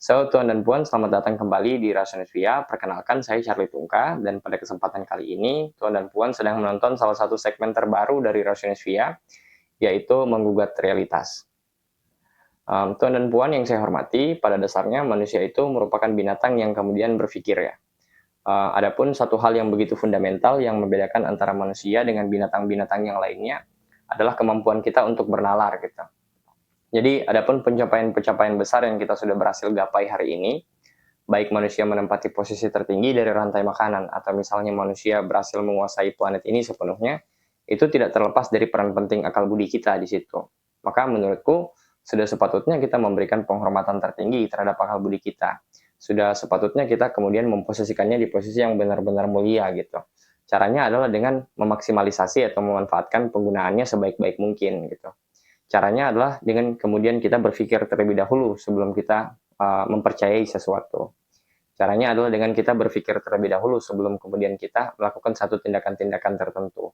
Tuan dan Puan, selamat datang kembali di Rasionisvia. Perkenalkan, saya Charlie Tungka, dan pada kesempatan kali ini, Tuan dan Puan sedang menonton salah satu segmen terbaru dari Rasionisvia, yaitu Menggugat Realitas. Tuan dan Puan yang saya hormati, pada dasarnya manusia itu merupakan binatang yang kemudian berpikir ya. Adapun satu hal yang begitu fundamental yang membedakan antara manusia dengan binatang-binatang yang lainnya adalah kemampuan kita untuk bernalar gitu. Jadi, adapun pencapaian-pencapaian besar yang kita sudah berhasil gapai hari ini, baik manusia menempati posisi tertinggi dari rantai makanan, atau misalnya manusia berhasil menguasai planet ini sepenuhnya, itu tidak terlepas dari peran penting akal budi kita di situ. Maka menurutku, sudah sepatutnya kita memberikan penghormatan tertinggi terhadap akal budi kita. Sudah sepatutnya kita kemudian memposisikannya di posisi yang benar-benar mulia gitu. Caranya adalah dengan memaksimalisasi atau memanfaatkan penggunaannya sebaik-baik mungkin gitu. Caranya adalah dengan kemudian kita berpikir terlebih dahulu sebelum kita mempercayai sesuatu. Caranya adalah dengan kita berpikir terlebih dahulu sebelum kemudian kita melakukan satu tindakan-tindakan tertentu.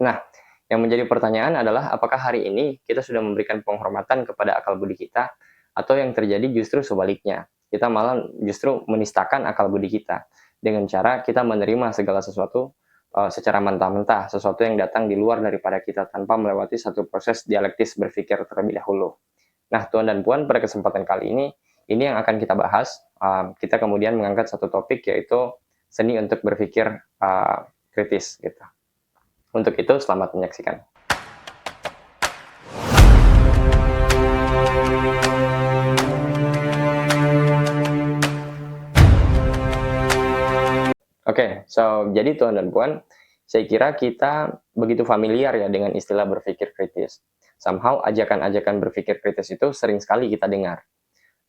Nah, yang menjadi pertanyaan adalah apakah hari ini kita sudah memberikan penghormatan kepada akal budi kita atau yang terjadi justru sebaliknya. Kita malah justru menistakan akal budi kita dengan cara kita menerima segala sesuatu secara mentah-mentah, sesuatu yang datang di luar daripada kita tanpa melewati satu proses dialektis berpikir terlebih dahulu. Nah, Tuan dan Puan, pada kesempatan kali ini yang akan kita bahas. Kita kemudian mengangkat satu topik, yaitu seni untuk berpikir kritis gitu. Untuk itu, selamat menyaksikan. Oke, jadi Tuan dan Puan, saya kira kita begitu familiar ya dengan istilah berpikir kritis. Somehow ajakan-ajakan berpikir kritis itu sering sekali kita dengar.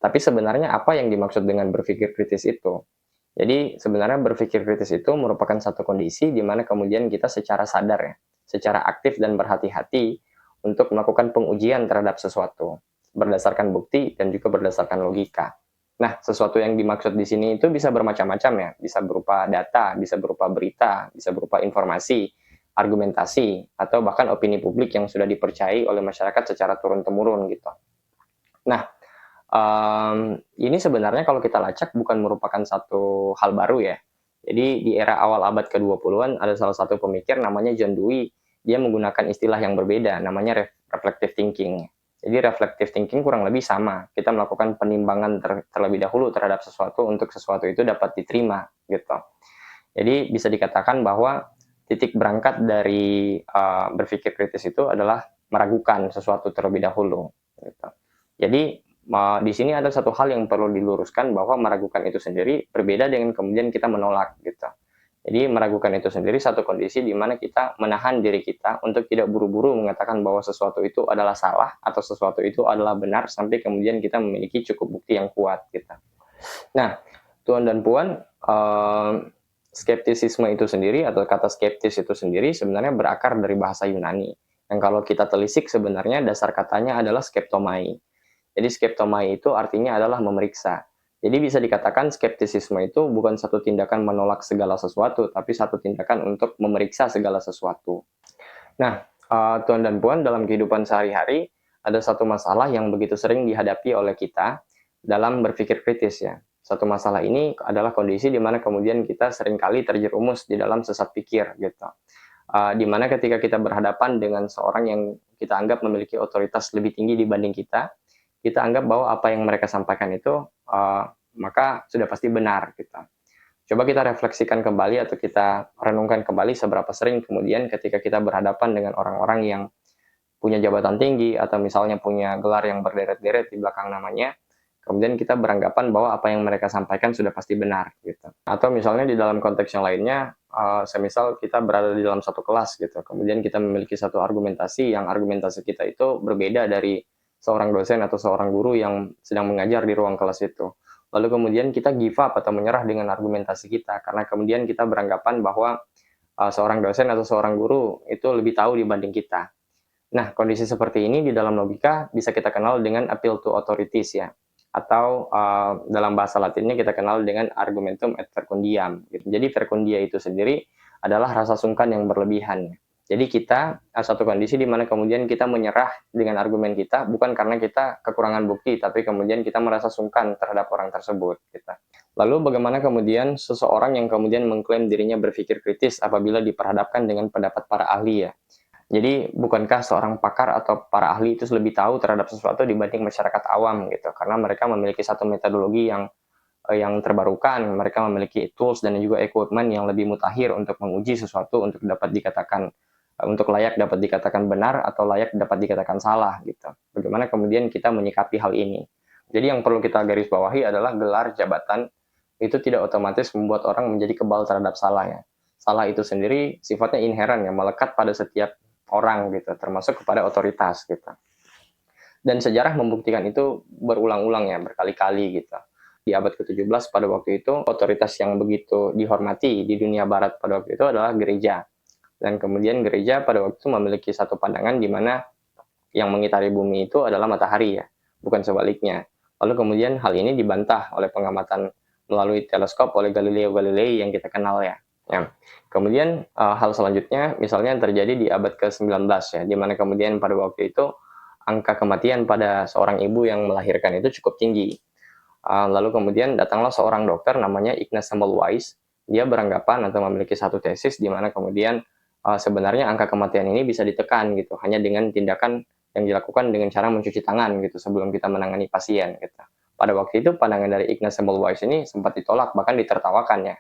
Tapi sebenarnya apa yang dimaksud dengan berpikir kritis itu? Jadi sebenarnya berpikir kritis itu merupakan satu kondisi di mana kemudian kita secara sadar ya, secara aktif dan berhati-hati untuk melakukan pengujian terhadap sesuatu berdasarkan bukti dan juga berdasarkan logika. Nah, sesuatu yang dimaksud di sini itu bisa bermacam-macam ya, bisa berupa data, bisa berupa berita, bisa berupa informasi, argumentasi, atau bahkan opini publik yang sudah dipercayai oleh masyarakat secara turun-temurun gitu. Nah, ini sebenarnya kalau kita lacak bukan merupakan satu hal baru ya. Jadi di era awal abad ke-20-an ada salah satu pemikir namanya John Dewey, dia menggunakan istilah yang berbeda, namanya reflective thinking. Jadi reflective thinking kurang lebih sama. Kita melakukan penimbangan terlebih dahulu terhadap sesuatu untuk sesuatu itu dapat diterima gitu. Jadi bisa dikatakan bahwa titik berangkat dari berpikir kritis itu adalah meragukan sesuatu terlebih dahulu gitu. Jadi di sini ada satu hal yang perlu diluruskan, bahwa meragukan itu sendiri berbeda dengan kemudian kita menolak gitu. Jadi meragukan itu sendiri satu kondisi di mana kita menahan diri kita untuk tidak buru-buru mengatakan bahwa sesuatu itu adalah salah atau sesuatu itu adalah benar sampai kemudian kita memiliki cukup bukti yang kuat gitu. Nah, Tuan dan Puan, skeptisisme itu sendiri atau kata skeptis itu sendiri sebenarnya berakar dari bahasa Yunani. Yang kalau kita telisik sebenarnya dasar katanya adalah skeptomai. Jadi skeptomai itu artinya adalah memeriksa. Jadi bisa dikatakan skeptisisme itu bukan satu tindakan menolak segala sesuatu, tapi satu tindakan untuk memeriksa segala sesuatu. Nah, Tuan dan Puan, dalam kehidupan sehari-hari ada satu masalah yang begitu sering dihadapi oleh kita dalam berpikir kritis ya. Satu masalah ini adalah kondisi di mana kemudian kita seringkali terjerumus di dalam sesat pikir gitu. Di mana ketika kita berhadapan dengan seorang yang kita anggap memiliki otoritas lebih tinggi dibanding kita anggap bahwa apa yang mereka sampaikan itu maka sudah pasti benar gitu. Coba kita refleksikan kembali atau kita renungkan kembali seberapa sering kemudian ketika kita berhadapan dengan orang-orang yang punya jabatan tinggi atau misalnya punya gelar yang berderet-deret di belakang namanya, kemudian kita beranggapan bahwa apa yang mereka sampaikan sudah pasti benar gitu. Atau misalnya di dalam konteks yang lainnya, semisal kita berada di dalam satu kelas gitu, kemudian kita memiliki satu argumentasi yang argumentasi kita itu berbeda dari seorang dosen atau seorang guru yang sedang mengajar di ruang kelas itu. Lalu kemudian kita give up atau menyerah dengan argumentasi kita karena kemudian kita beranggapan bahwa seorang dosen atau seorang guru itu lebih tahu dibanding kita. Nah, kondisi seperti ini di dalam logika bisa kita kenal dengan appeal to authorities ya, atau dalam bahasa Latinnya kita kenal dengan argumentum et verecundiam gitu. Jadi verecundia itu sendiri adalah rasa sungkan yang berlebihan. Jadi kita satu kondisi di mana kemudian kita menyerah dengan argumen kita bukan karena kita kekurangan bukti, tapi kemudian kita merasa sungkan terhadap orang tersebut. Gitu. Lalu bagaimana kemudian seseorang yang kemudian mengklaim dirinya berpikir kritis apabila diperhadapkan dengan pendapat para ahli ya? Jadi bukankah seorang pakar atau para ahli itu lebih tahu terhadap sesuatu dibanding masyarakat awam gitu? Karena mereka memiliki satu metodologi yang terbarukan, mereka memiliki tools dan juga equipment yang lebih mutakhir untuk menguji sesuatu untuk dapat dikatakan untuk layak dapat dikatakan benar atau layak dapat dikatakan salah gitu. Bagaimana kemudian kita menyikapi hal ini? Jadi yang perlu kita garis bawahi adalah gelar jabatan itu tidak otomatis membuat orang menjadi kebal terhadap salah ya. Salah itu sendiri sifatnya inheren yang melekat pada setiap orang gitu, termasuk kepada otoritas gitu. Dan sejarah membuktikan itu berulang-ulang ya, berkali-kali gitu. Di abad ke-17 pada waktu itu, otoritas yang begitu dihormati di dunia barat pada waktu itu adalah gereja. Dan kemudian gereja pada waktu itu memiliki satu pandangan di mana yang mengitari bumi itu adalah matahari ya, bukan sebaliknya. Lalu kemudian hal ini dibantah oleh pengamatan melalui teleskop oleh Galileo Galilei yang kita kenal ya. Ya. Kemudian hal selanjutnya misalnya terjadi di abad ke-19 ya, di mana kemudian pada waktu itu angka kematian pada seorang ibu yang melahirkan itu cukup tinggi. Lalu kemudian datanglah seorang dokter namanya Ignaz Semmelweis. Dia beranggapan atau memiliki satu tesis di mana kemudian sebenarnya angka kematian ini bisa ditekan gitu, hanya dengan tindakan yang dilakukan dengan cara mencuci tangan gitu sebelum kita menangani pasien gitu. Pada waktu itu pandangan dari Ignaz Semmelweis ini sempat ditolak bahkan ditertawakan ya.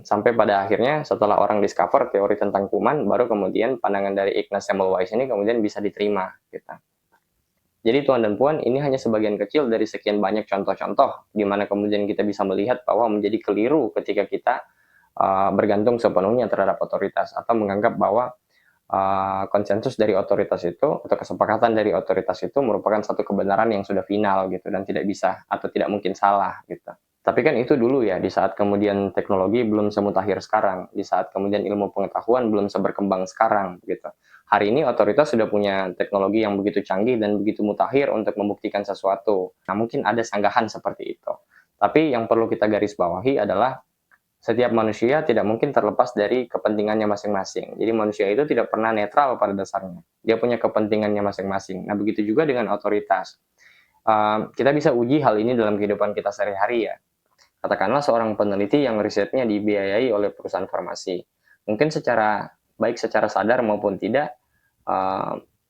Sampai pada akhirnya setelah orang discover teori tentang kuman, baru kemudian pandangan dari Ignaz Semmelweis ini kemudian bisa diterima gitu. Jadi tuan dan puan, ini hanya sebagian kecil dari sekian banyak contoh-contoh di mana kemudian kita bisa melihat bahwa menjadi keliru ketika kita bergantung sepenuhnya terhadap otoritas atau menganggap bahwa konsensus dari otoritas itu atau kesepakatan dari otoritas itu merupakan satu kebenaran yang sudah final gitu dan tidak bisa atau tidak mungkin salah gitu. Tapi kan itu dulu ya, di saat kemudian teknologi belum semutakhir sekarang, di saat kemudian ilmu pengetahuan belum seberkembang sekarang gitu. Hari ini otoritas sudah punya teknologi yang begitu canggih dan begitu mutakhir untuk membuktikan sesuatu. Nah, mungkin ada sanggahan seperti itu. Tapi yang perlu kita garis bawahi adalah setiap manusia tidak mungkin terlepas dari kepentingannya masing-masing. Jadi manusia itu tidak pernah netral pada dasarnya. Dia punya kepentingannya masing-masing. Nah, begitu juga dengan otoritas. Kita bisa uji hal ini dalam kehidupan kita sehari-hari ya. Katakanlah seorang peneliti yang risetnya dibiayai oleh perusahaan farmasi. Mungkin baik secara sadar maupun tidak,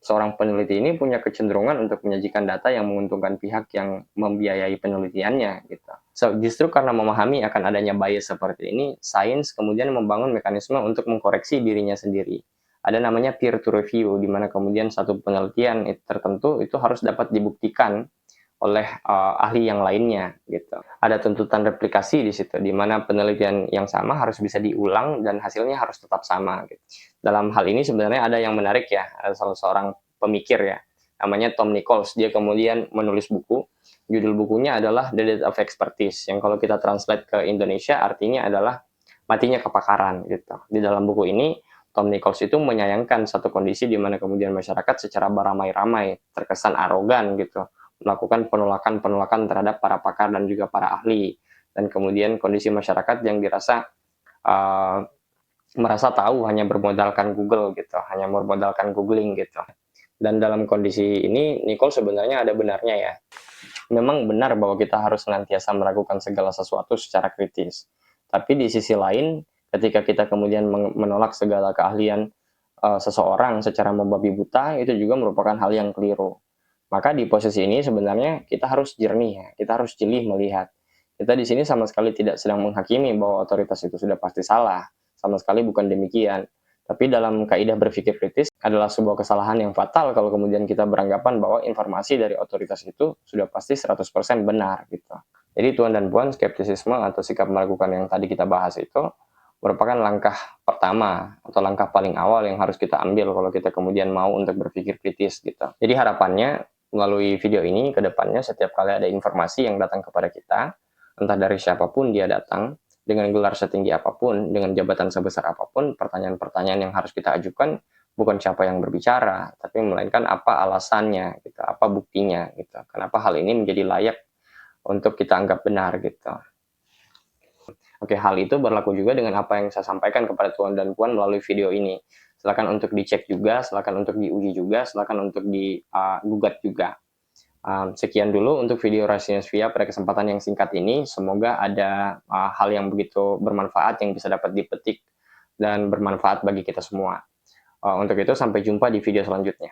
seorang peneliti ini punya kecenderungan untuk menyajikan data yang menguntungkan pihak yang membiayai penelitiannya gitu. So, justru karena memahami akan adanya bias seperti ini, sains kemudian membangun mekanisme untuk mengkoreksi dirinya sendiri. Ada namanya peer to review, di mana kemudian satu penelitian tertentu itu harus dapat dibuktikan oleh ahli yang lainnya gitu. Ada tuntutan replikasi di situ, di mana penelitian yang sama harus bisa diulang dan hasilnya harus tetap sama. Gitu. Dalam hal ini sebenarnya ada yang menarik ya, salah seorang pemikir ya, namanya Tom Nichols. Dia kemudian menulis buku, judul bukunya adalah The Death of Expertise, yang kalau kita translate ke Indonesia artinya adalah matinya kepakaran gitu. Di dalam buku ini Tom Nichols itu menyayangkan satu kondisi di mana kemudian masyarakat secara beramai-ramai terkesan arogan gitu, melakukan penolakan-penolakan terhadap para pakar dan juga para ahli, dan kemudian kondisi masyarakat yang dirasa merasa tahu hanya bermodalkan Google gitu, hanya bermodalkan googling gitu. Dan dalam kondisi ini Nicole sebenarnya ada benarnya ya. Memang benar bahwa kita harus senantiasa melakukan segala sesuatu secara kritis. Tapi di sisi lain, ketika kita kemudian menolak segala keahlian seseorang secara membabi buta, itu juga merupakan hal yang keliru. Maka di posisi ini sebenarnya kita harus jernih ya, kita harus jeli melihat. Kita di sini sama sekali tidak sedang menghakimi bahwa otoritas itu sudah pasti salah, sama sekali bukan demikian. Tapi dalam kaidah berpikir kritis adalah sebuah kesalahan yang fatal kalau kemudian kita beranggapan bahwa informasi dari otoritas itu sudah pasti 100% benar gitu. Jadi tuan dan puan, skeptisisme atau sikap meragukan yang tadi kita bahas itu merupakan langkah pertama atau langkah paling awal yang harus kita ambil kalau kita kemudian mau untuk berpikir kritis gitu. Jadi harapannya melalui video ini ke depannya setiap kali ada informasi yang datang kepada kita, entah dari siapapun dia datang, dengan gelar setinggi apapun, dengan jabatan sebesar apapun, pertanyaan-pertanyaan yang harus kita ajukan bukan siapa yang berbicara, tapi melainkan apa alasannya, gitu, apa buktinya, gitu. Kenapa hal ini menjadi layak untuk kita anggap benar, gitu. Oke, hal itu berlaku juga dengan apa yang saya sampaikan kepada tuan dan puan melalui video ini. Silakan untuk dicek juga, silakan untuk diuji juga, silakan untuk digugat juga. Sekian dulu untuk video Rasinosvia pada kesempatan yang singkat ini. Semoga ada hal yang begitu bermanfaat yang bisa dapat dipetik dan bermanfaat bagi kita semua. Untuk itu sampai jumpa di video selanjutnya.